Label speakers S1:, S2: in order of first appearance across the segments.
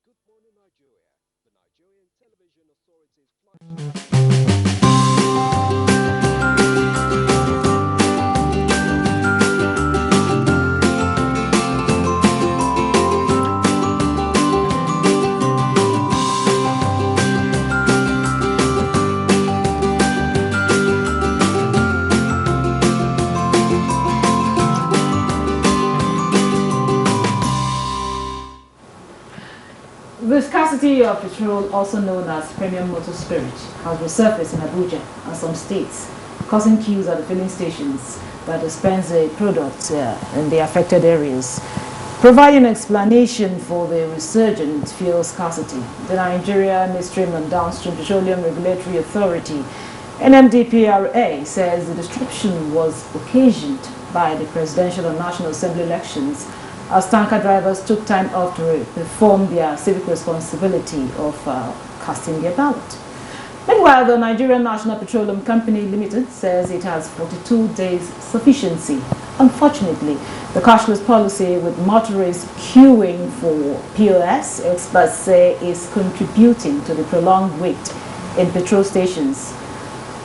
S1: Good morning, Nigeria. The Nigerian Television Authority's
S2: The scarcity of petrol, also known as premium motor spirit, has resurfaced in Abuja and some states, causing queues at the filling stations that dispense the products in the affected areas. Providing explanation for the resurgent fuel scarcity, the Nigerian Midstream and Downstream Petroleum Regulatory Authority, NMDPRA, says the disruption was occasioned by the presidential and National Assembly elections as tanker drivers took time off to perform their civic responsibility of casting their ballot. Meanwhile, the Nigerian National Petroleum Company Limited says it has 42 days sufficiency. Unfortunately, the cashless policy with motorists queuing for POS, experts say, is contributing to the prolonged wait in petrol stations.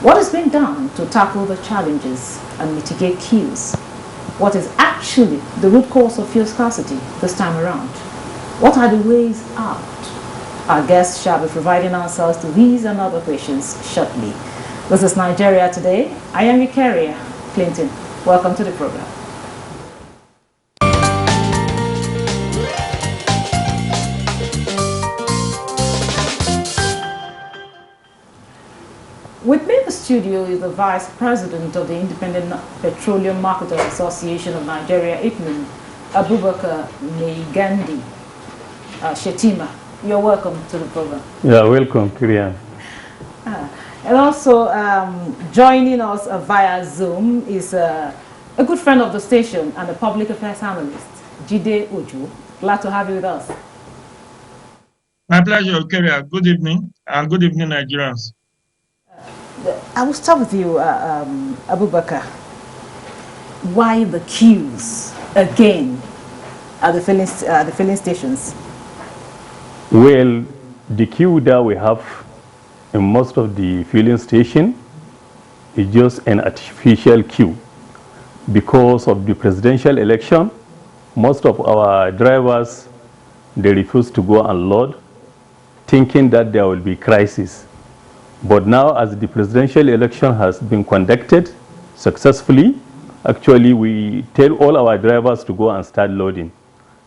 S2: What is being done to tackle the challenges and mitigate queues? What is actually the root cause of fuel scarcity this time around? What are the ways out? Our guests shall be providing answers to these and other questions shortly. This is Nigeria Today. I am Eukaria Clinton. Welcome to the program. With me in the studio is the Vice President of the Independent Petroleum Marketers Association of Nigeria, IPMAN, Abubakar Meigandi Shetima. You're welcome to the program.
S3: Yeah, welcome, Kirian.
S2: And also joining us via Zoom is a good friend of the station and a public affairs analyst, Jide Ojo. Glad to have you with us.
S4: My pleasure, Keria. Good evening, and good evening, Nigerians.
S2: I will start with you, Abubakar. Why the queues again at the filling stations?
S3: Well, the queue that we have in most of the filling station is just an artificial queue. Because of the presidential election, most of our drivers, they refuse to go and load, thinking that there will be crisis. But now, as the presidential election has been conducted successfully, actually we tell all our drivers to go and start loading.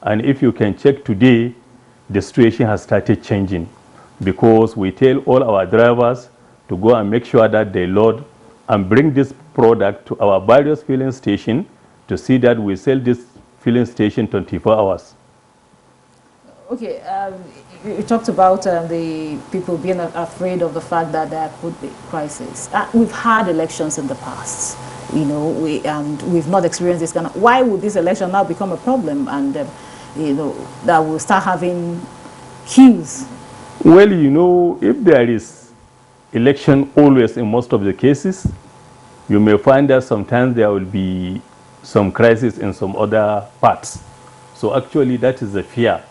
S3: And if you can check today, the situation has started changing because we tell all our drivers to go and make sure that they load and bring this product to our various filling stations to see that we sell this filling station 24 hours.
S2: Okay, you talked about the people being afraid of the fact that there could be crisis. We've had elections in the past, you know, we've not experienced this kind of. Why would this election now become a problem, and you know, that we'll start having queues?
S3: Well, you know, if there is election always in most of the cases, you may find that sometimes there will be some crisis in some other parts. So actually, that is a fear.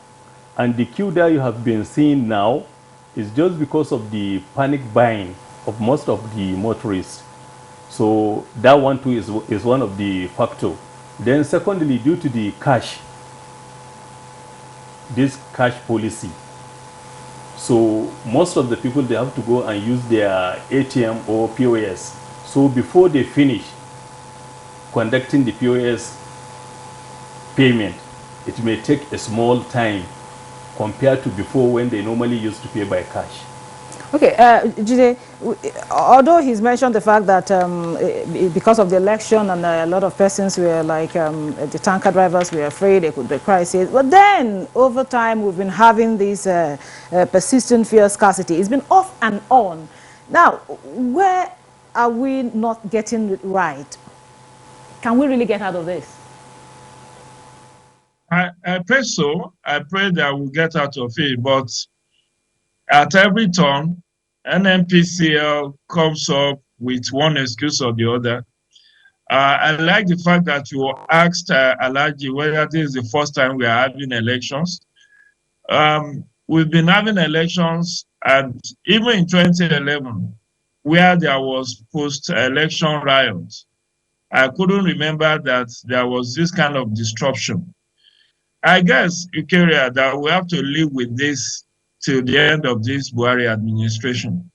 S3: And the queue that you have been seeing now is just because of the panic buying of most of the motorists. So that one too is one of the factors. Then secondly, due to the this cash policy. So most of the people, they have to go and use their ATM or POS. So before they finish conducting the POS payment, it may take a small time compared to before when they normally used to pay by cash.
S2: Okay, Jide, although he's mentioned the fact that because of the election and a lot of persons were like, the tanker drivers were afraid there could be crisis, but then over time we've been having this persistent fuel scarcity. It's been off and on. Now, where are we not getting it right? Can we really get out of this?
S4: I pray so. I pray that we'll get out of it. But at every turn, NNPCL comes up with one excuse or the other. I like the fact that you asked Alaji whether this is the first time we are having elections. we've been having elections, and even in 2011, where there was post-election riots, I couldn't remember that there was this kind of disruption. I guess, Ikeria, that we have to live with this till the end of this Buhari administration.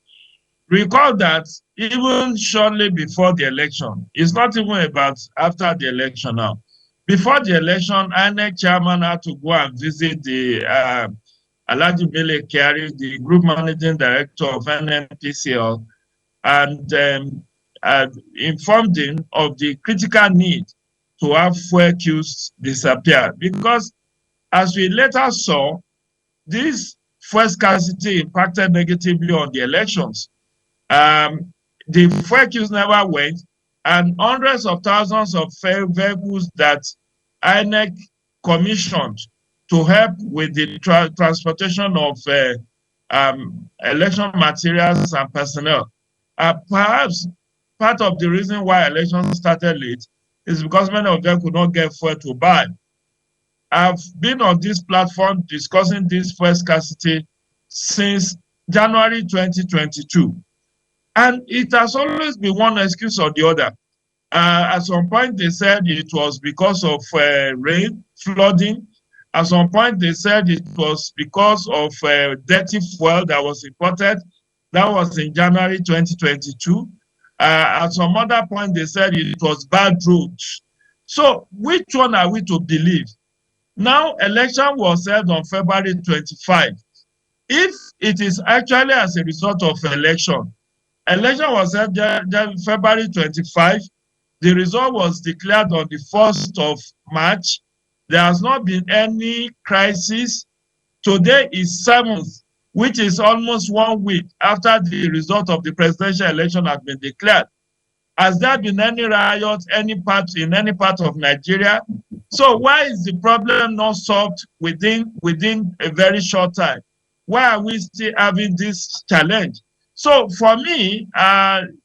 S4: Recall that even shortly before the election, it's not even about after the election now. Before the election, INEC chairman had to go and visit the Alhaji Mele Kyari, the group managing director of NNPCL, and informed him of the critical need to have fuel queues disappear. Because as we later saw, this fuel scarcity impacted negatively on the elections. The fuel queues never went, and hundreds of thousands of vehicles that INEC commissioned to help with the transportation of election materials and personnel. Perhaps part of the reason why elections started late is because many of them could not get fuel to buy. I've been on this platform discussing this fuel scarcity since January 2022. And it has always been one excuse or the other. At some point, they said it was because of rain, flooding. At some point, they said it was because of dirty fuel that was imported. That was in January 2022. At some other point, they said it was bad roads. So which one are we to believe? Now, election was held on February 25. If it is actually as a result of election was held February 25. The result was declared on the 1st of March. There has not been any crisis. Today is 7th, which is almost 1 week after the result of the presidential election has been declared. Has there been any riot in any part of Nigeria? So why is the problem not solved within a very short time? Why are we still having this challenge? So for me,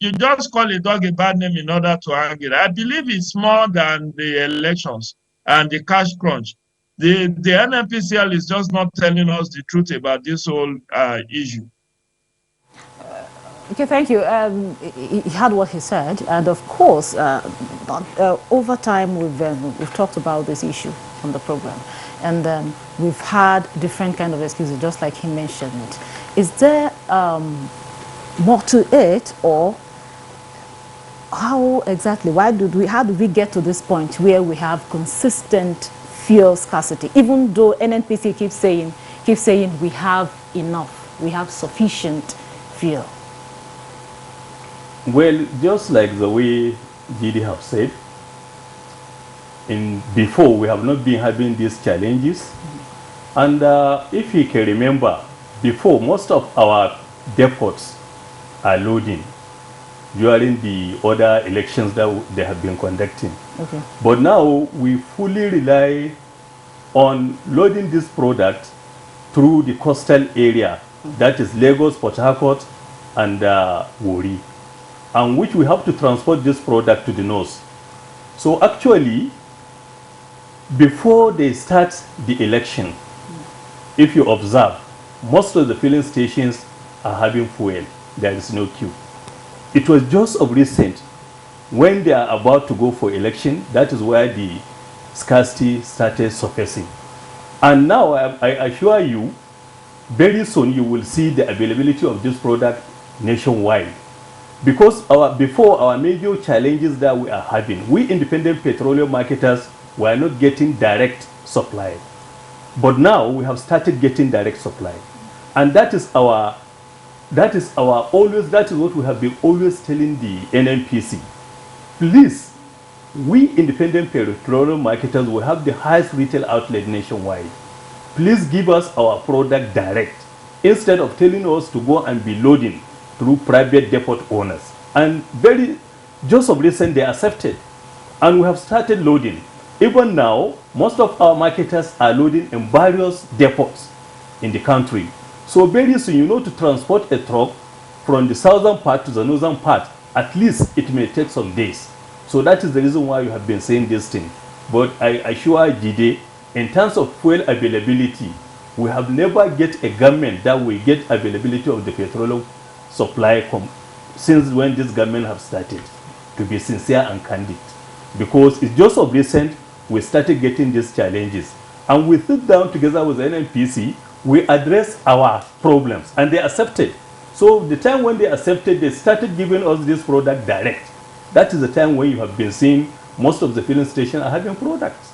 S4: you just call a dog a bad name in order to hang it. I believe it's more than the elections and the cash crunch. The NNPCL is just not telling us the truth about this whole issue.
S2: Okay, thank you. He had what he said, and of course, over time we've talked about this issue on the program, and we've had different kind of excuses, just like he mentioned. Is there more to it, or how exactly? How did we get to this point where we have consistent fuel scarcity, even though NNPC keeps saying we have enough, we have sufficient fuel?
S3: Well, just like the way GD have said, before we have not been having these challenges. And if you can remember, before, most of our depots are loading during the other elections that they have been conducting.
S2: Okay.
S3: But now we fully rely on loading this product through the coastal area, that is Lagos, Port Harcourt, and Warri, and which we have to transport this product to the north. So actually, before they start the election, if you observe, most of the filling stations are having fuel. There is no queue. It was just of recent, when they are about to go for election, that is where the scarcity started surfacing. And now I assure you, very soon you will see the availability of this product nationwide. Because before our major challenges that we are having, we independent petroleum marketers were not getting direct supply. But now we have started getting direct supply. And that is what we have been always telling the NNPC. Please, we independent petroleum marketers will have the highest retail outlet nationwide. Please give us our product direct, instead of telling us to go and be loading through private depot owners. And just of recent, they accepted. And we have started loading. Even now, most of our marketers are loading in various depots in the country. So very soon, to transport a truck from the southern part to the northern part, at least it may take some days. So that is the reason why you have been saying this thing. But I assure Jide, in terms of fuel availability, We have never get a government that will get availability of the petroleum supply since when this government have started, to be sincere and candid. Because it's just of recent we started getting these challenges. And we sit down together with NNPC, we address our problems and they accepted. So the time when they accepted, they started giving us this product direct. That is the time when you have been seeing most of the filling stations are having products.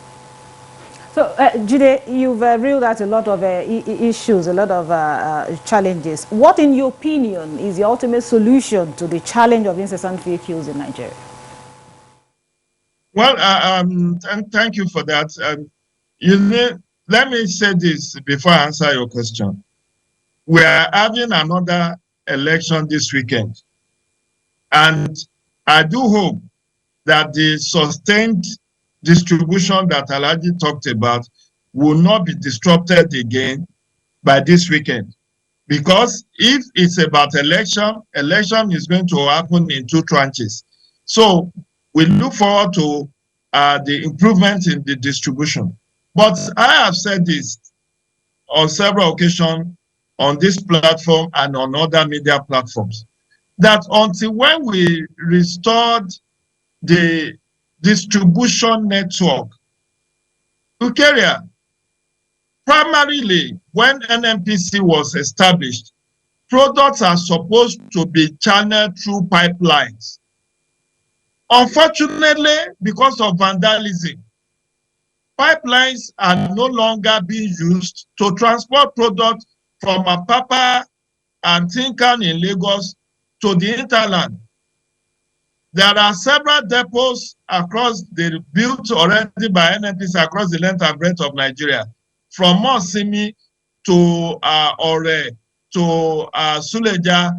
S2: So, Jide, you've ruled out a lot of issues, a lot of challenges. What, in your opinion, is the ultimate solution to the challenge of incessant fuel queues in Nigeria?
S4: Well, and thank you for that. Let me say this before I answer your question. We are having another election this weekend. And I do hope that the sustained distribution that Alhaji talked about will not be disrupted again by this weekend. Because if it's about election is going to happen in 2 tranches. So we look forward to the improvement in the distribution. But I have said this on several occasions on this platform and on other media platforms, that until when we restored the distribution network, Ukeria, primarily when NNPC was established, products are supposed to be channeled through pipelines. Unfortunately, because of vandalism, pipelines are no longer being used to transport products from Apapa and Tinkan in Lagos to the hinterland. There are several depots built already by NNPC across the length and breadth of Nigeria, from Mosimi to Ore, to Suleja,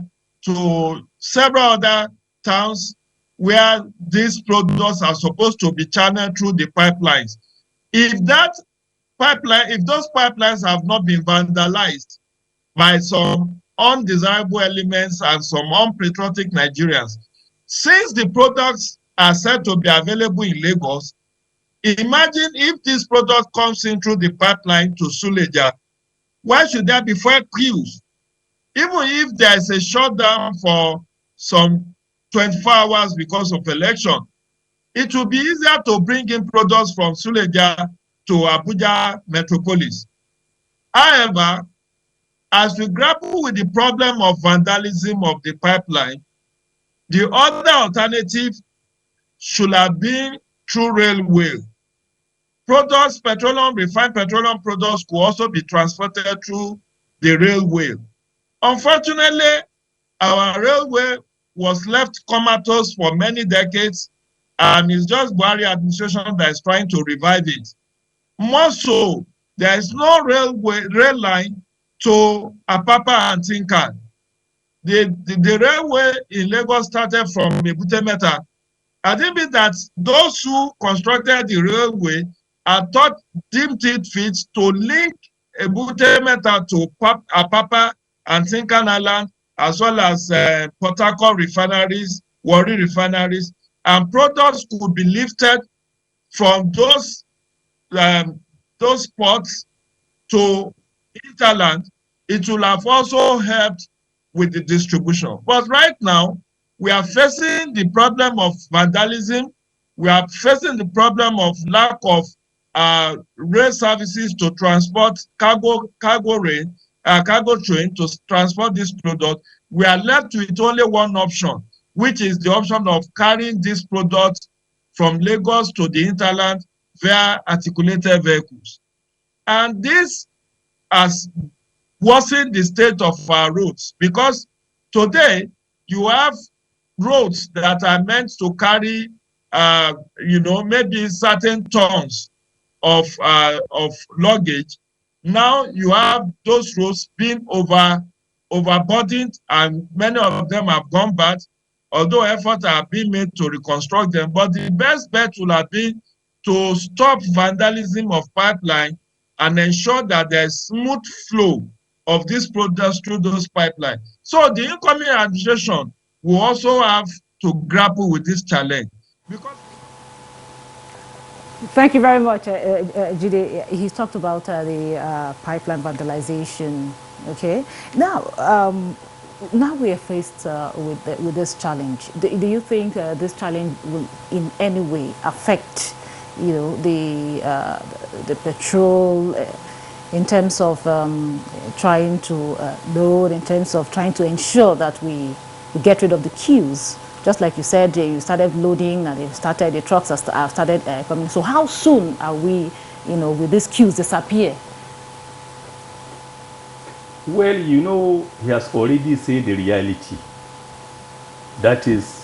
S4: to several other towns where these products are supposed to be channeled through the pipelines. If those pipelines have not been vandalized by some undesirable elements and some unpatriotic Nigerians, since the products are said to be available in Lagos, imagine if this product comes in through the pipeline to Suleja, why should there be fuel queues? Even if there is a shutdown for some 24 hours because of election, it will be easier to bring in products from Suleja to Abuja metropolis. However, as we grapple with the problem of vandalism of the pipeline, the other alternative should have been through railway. Refined petroleum products could also be transported through the railway. Unfortunately, our railway was left comatose for many decades, and it's just Buhari administration that is trying to revive it. More so, there is no rail line to Apapa and Tinkan. The railway in Lagos started from Ebute Metta. I think that those who constructed the railway deemed it fit to link Ebute Metta to Apapa and Tinkan Island, as well as Port Harcourt refineries, Warri refineries, and products could be lifted from those ports to hinterland. It will have also helped with the distribution. But right now, we are facing the problem of vandalism. We are facing the problem of lack of rail services to transport cargo train to transport this product. We are left with only one option, which is the option of carrying this product from Lagos to the hinterland via articulated vehicles. And this has worsened the state of our roads, because today you have roads that are meant to carry maybe certain tons of luggage. Now you have those roads being overburdened, and many of them have gone bad, although efforts are being made to reconstruct them. But the best bet will have been to stop vandalism of pipeline and ensure that there is smooth flow of these products through those pipelines. So the incoming administration will also have to grapple with this challenge. Because
S2: Thank you very much, Jide. He's talked about the pipeline vandalization. Okay, now now we are faced with this challenge. Do you think this challenge will in any way affect, you know, the petrol in terms of trying to load, in terms of trying to ensure that we get rid of the queues? Just like you said, you started loading and the trucks have started coming. So how soon are we, you know, will these queues disappear?
S3: Well, you know, he has already said the reality. That is,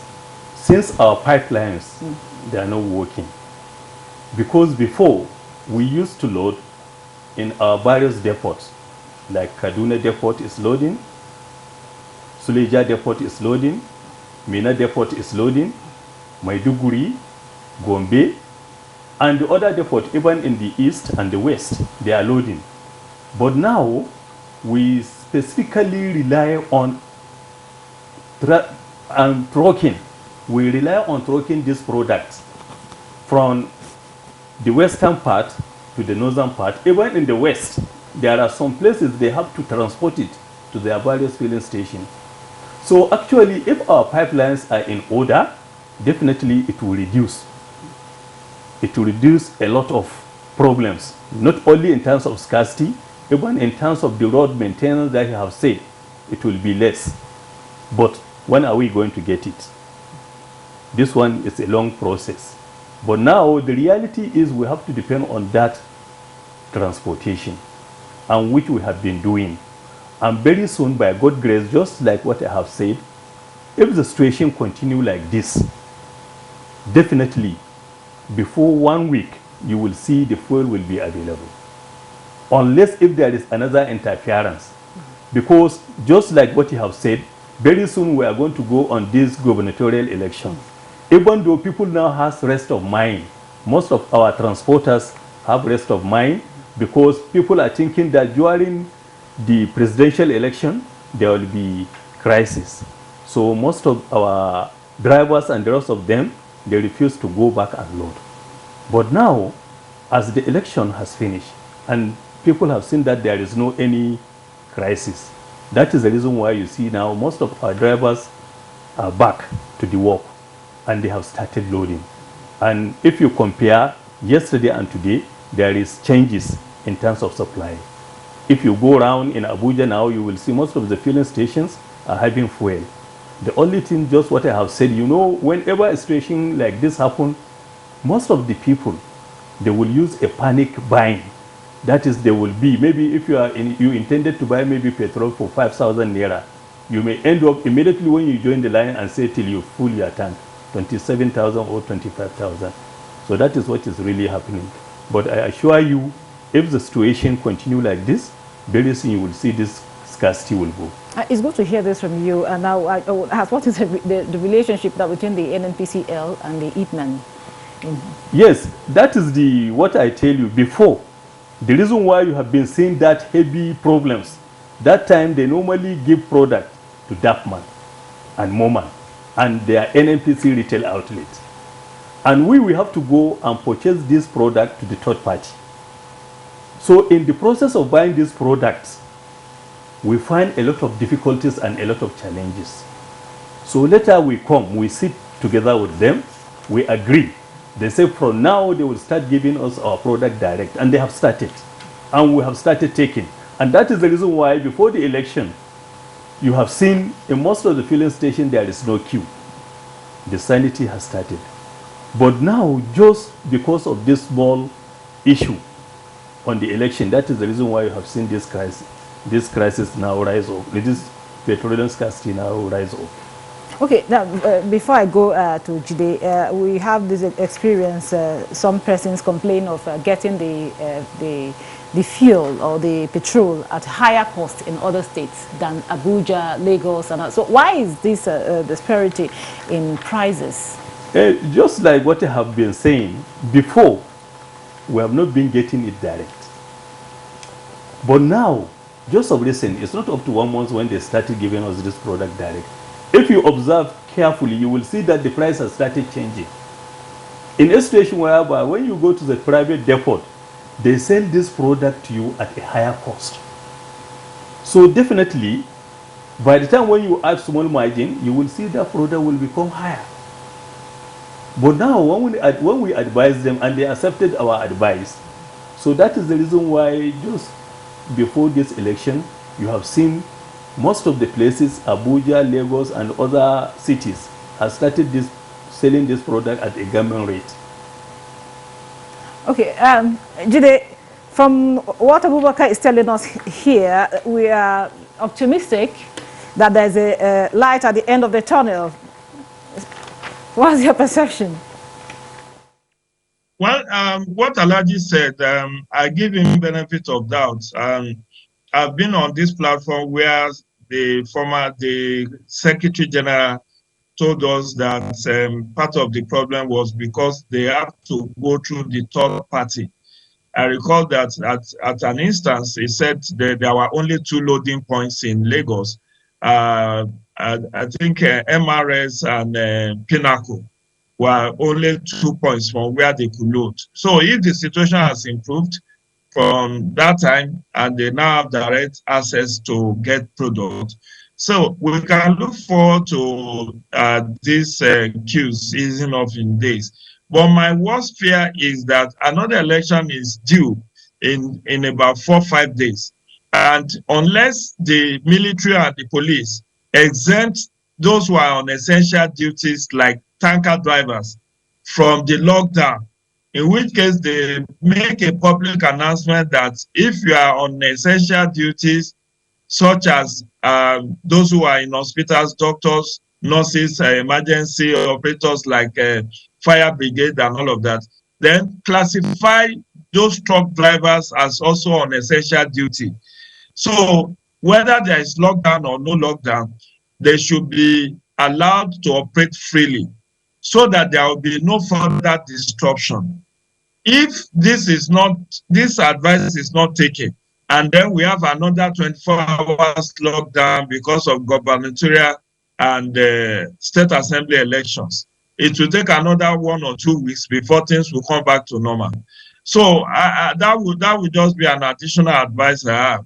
S3: since our pipelines, they are not working. Because before, we used to load in our various depots, like Kaduna depot is loading, Suleja depot is loading, Mina depot is loading, Maiduguri, Gombe, and the other depot, even in the east and the west, they are loading. But now, we specifically rely on trucking. We rely on trucking these products from the western part to the northern part. Even in the west, there are some places they have to transport it to their various filling stations. So actually, if our pipelines are in order, definitely it will reduce. It will reduce a lot of problems, not only in terms of scarcity, even in terms of the road maintenance that you have said, it will be less. But when are we going to get it? This one is a long process. But now the reality is we have to depend on that transportation, and which we have been doing. And very soon, by God's grace, just like what I have said, if the situation continue like this, definitely before 1 week, you will see the fuel will be available. Unless if there is another interference. Because just like what you have said, very soon we are going to go on this gubernatorial election. Even though people now have rest of mind, most of our transporters have rest of mind, because people are thinking that during the presidential election, there will be crisis. So most of our drivers and the rest of them, they refuse to go back and load. But now, as the election has finished, and people have seen that there is no any crisis, that is the reason why you see now most of our drivers are back to the work, and they have started loading. And if you compare yesterday and today, there is changes in terms of supply. If you go around in Abuja now, you will see most of the filling stations are having fuel. The only thing, just what I have said, you know, whenever a situation like this happens, most of the people, they will use a panic buying. That is, they will be, maybe if you intended to buy maybe petrol for 5,000 naira, you may end up immediately when you join the line and say till you full your tank, 27,000 or 25,000. So that is what is really happening. But I assure you, if the situation continue like this, very soon you will see this scarcity will go.
S2: It's good to hear this from you. And now, what is the relationship that between the NNPCL and the ITMAN?
S3: Yes, that is what I tell you before. The reason why you have been seeing that heavy problems, that time they normally give product to Dapman and Moman and their NNPC retail outlets. And we have to go and purchase this product to the third party. So in the process of buying these products, we find a lot of difficulties and a lot of challenges. So later we come, we sit together with them, we agree. They say from now they will start giving us our product direct, and they have started. And we have started taking. And that is the reason why before the election, you have seen in most of the filling stations there is no queue. The sanity has started. But now, just because of this small issue on the election, that is the reason why you have seen this crisis. This crisis now rise up. This petroleum scarcity now rise up.
S2: Okay, now before I go to Jide, we have this experience. Some persons complain of getting the fuel or the petrol at higher cost in other states than Abuja, Lagos, and so. Why is this disparity in prices?
S3: Just like what I have been saying before, we have not been getting it direct. But now, just of recent, it's not up to 1 month when they started giving us this product direct. If you observe carefully, you will see that the price has started changing. in a situation whereby when you go to the private depot, they sell this product to you at a higher cost. So definitely, by the time when you add small margin, you will see that product will become higher. But now when we advise them and they accepted our advice, so that is the reason why just before this election, you have seen most of the places, Abuja, Lagos, and other cities have started selling this product at a government rate.
S2: Okay, Jide, from what Abubakar is telling us here, we are optimistic that there's a light at the end of the tunnel. What's your perception?
S4: Well, what Alaji said, I give him benefit of doubt. I've been on this platform where the Secretary General told us that part of the problem was because they have to go through the third party. I recall that at an instance, he said that there were only 2 loading points in Lagos. I think MRS and Pinnacle were only 2 points from where they could load. So if the situation has improved from that time and they now have direct access to get product, so we can look forward to these queues easing off in days. But my worst fear is that another election is due in about 4 or 5 days. And unless the military and the police exempt those who are on essential duties like tanker drivers from the lockdown, in which case they make a public announcement that if you are on essential duties, such as those who are in hospitals, doctors, nurses, emergency operators like fire brigade and all of that, then classify those truck drivers as also on essential duty. So whether there is lockdown or no lockdown, they should be allowed to operate freely so that there will be no further disruption. If this advice is not taken, and then we have another 24 hours lockdown because of gubernatorial and state assembly elections, it will take another 1 or 2 weeks before things will come back to normal. So that would just be an additional advice I have.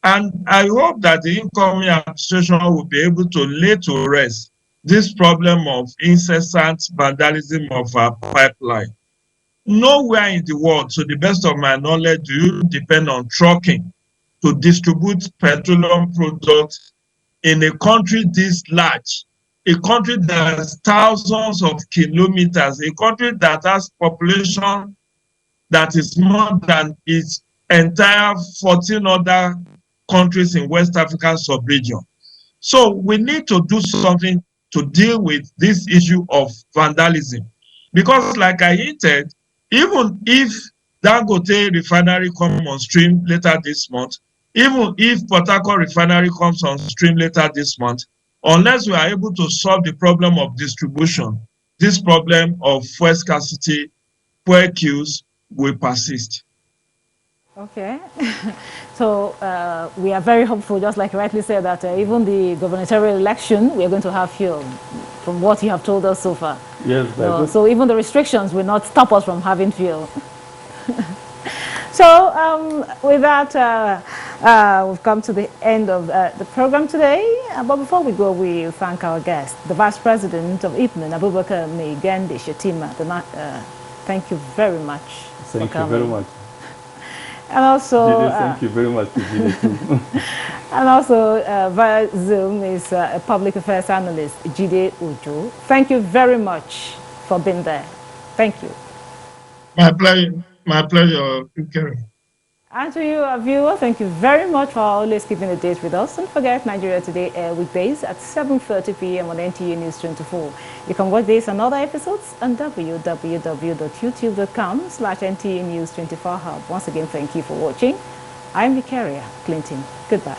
S4: And I hope that the incoming administration will be able to lay to rest this problem of incessant vandalism of our pipeline. Nowhere in the world, to the best of my knowledge, do you depend on trucking to distribute petroleum products in a country this large, a country that has thousands of kilometers, a country that has population that is more than its entire 14 other countries in West African sub-region. So we need to do something to deal with this issue of vandalism. Because like I hinted, even if Dangote refinery comes on stream later this month, even if Port Harcourt refinery comes on stream later this month, unless we are able to solve the problem of distribution, this problem of fuel scarcity, fuel queues will persist.
S2: Okay. So we are very hopeful, just like you rightly said, that even the gubernatorial election, we are going to have fuel, from what you have told us so far.
S3: Yes,
S2: so even the restrictions will not stop us from having fuel. So with that, we've come to the end of the program today. But before we go, we thank our guest, the Vice President of IPMAN, Abubakar Meigande Shetima. Thank you very much for coming.
S3: Thank you very much.
S2: And also,
S3: Jide, thank you very much to Jide too.
S2: And also, via Zoom is a public affairs analyst, Jide Uju. Thank you very much for being there. Thank you.
S4: My pleasure. My pleasure.
S2: And to you, our viewer, thank you very much for always keeping the date with us. Don't forget, Nigeria Today air weekdays at 7:30 p.m. on NTA News 24. You can watch this and other episodes on www.youtube.com/NTA News 24 Hub. Once again, thank you for watching. I'm Victoria Clinton. Goodbye.